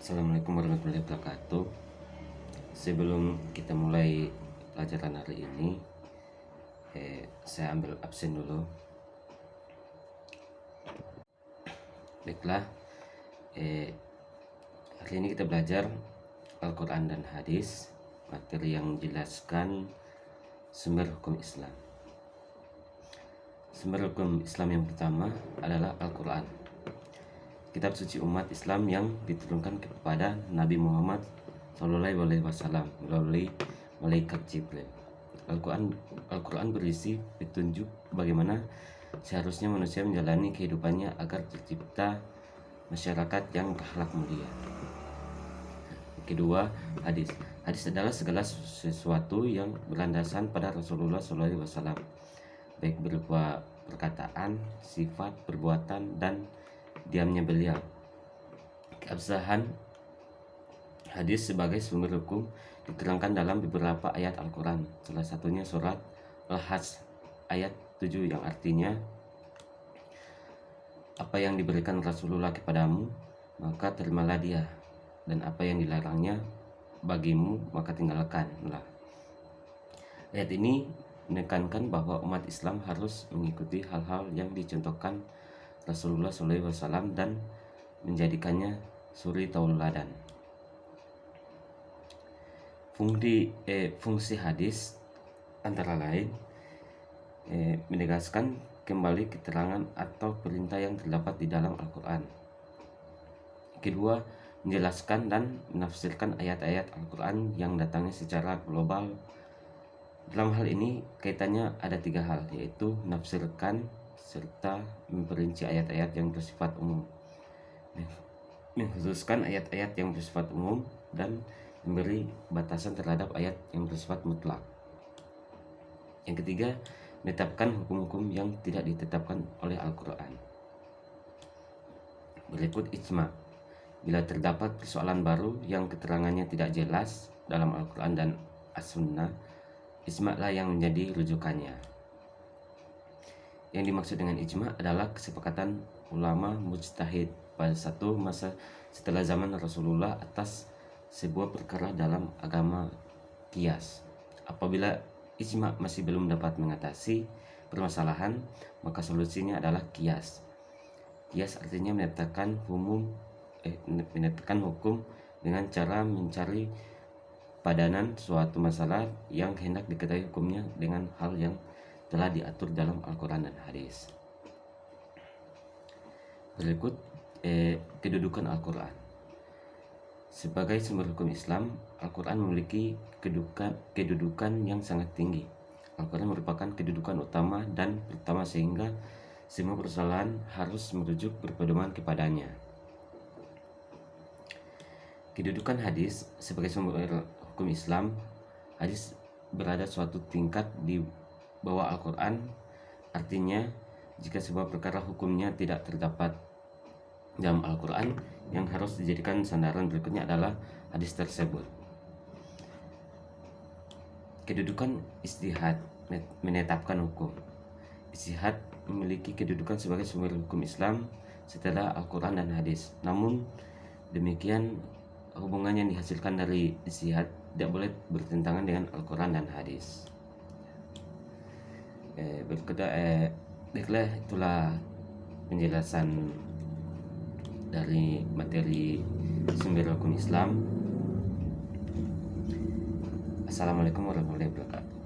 Assalamualaikum warahmatullahi wabarakatuh. Sebelum kita mulai pelajaran hari ini, saya ambil absen dulu. Baiklah, hari ini kita belajar Al-Quran dan Hadis, materi yang menjelaskan sumber hukum Islam. Sumber hukum Islam yang pertama adalah Al-Quran, kitab suci umat Islam yang diturunkan kepada Nabi Muhammad SAW melalui malaikat Jibril. Al-Quran berisi petunjuk bagaimana seharusnya manusia menjalani kehidupannya agar tercipta masyarakat yang berakhlak mulia. Kedua, hadis. Hadis adalah segala sesuatu yang berlandasan pada Rasulullah SAW, baik berupa perkataan, sifat, perbuatan, dan diamnya beliau. Keabsahan hadis sebagai sumber hukum diterangkan dalam beberapa ayat Al-Quran. Salah satunya surat Al-Hajj ayat 7 yang artinya, apa yang diberikan Rasulullah kepadamu, maka terimalah dia, dan apa yang dilarangnya bagimu, maka tinggalkanlah. Ayat ini menekankan bahwa umat Islam harus mengikuti hal-hal yang dicontohkan Rasulullah SAW dan menjadikannya suri tauladan. Fungsi hadis antara lain menegaskan kembali keterangan atau perintah yang terdapat di dalam Al-Quran. Kedua, menjelaskan dan menafsirkan ayat-ayat Al-Quran yang datangnya secara global. Dalam hal ini kaitannya ada 3 hal, yaitu menafsirkan serta memperinci ayat-ayat yang bersifat umum, mengkhususkan ayat-ayat yang bersifat umum, dan memberi batasan terhadap ayat yang bersifat mutlak. Yang ketiga, menetapkan hukum-hukum yang tidak ditetapkan oleh Al-Quran. Berikut ijma. Bila terdapat persoalan baru yang keterangannya tidak jelas dalam Al-Quran dan As-Sunnah, ijma lah yang menjadi rujukannya. Yang dimaksud dengan ijma adalah kesepakatan ulama mujtahid pada satu masa setelah zaman Rasulullah atas sebuah perkara dalam agama qiyas. Apabila ijma masih belum dapat mengatasi permasalahan, maka solusinya adalah qiyas. Qiyas artinya menetapkan hukum dengan cara mencari padanan suatu masalah yang hendak diketahui hukumnya dengan hal yang telah diatur dalam Al-Quran dan Hadis. Berikut kedudukan Al-Quran. Sebagai sumber hukum Islam, Al-Quran memiliki kedudukan yang sangat tinggi. Al-Quran merupakan kedudukan utama dan pertama sehingga semua persoalan harus merujuk berpedoman kepadanya. Kedudukan hadis sebagai sumber hukum Islam, hadis berada suatu tingkat di bawah Al-Quran. Artinya, jika sebuah perkara hukumnya tidak terdapat dalam Al-Quran, yang harus dijadikan sandaran berikutnya adalah hadis tersebut. Kedudukan ijtihad menetapkan hukum. Ijtihad memiliki kedudukan sebagai sumber hukum Islam setelah Al-Quran dan hadis. Namun demikian, hubungan yang dihasilkan dari ijtihad tidak boleh bertentangan dengan Al-Quran dan hadis. Baiklah, itulah penjelasan dari materi sumber hukum Islam. Assalamualaikum warahmatullahi wabarakatuh.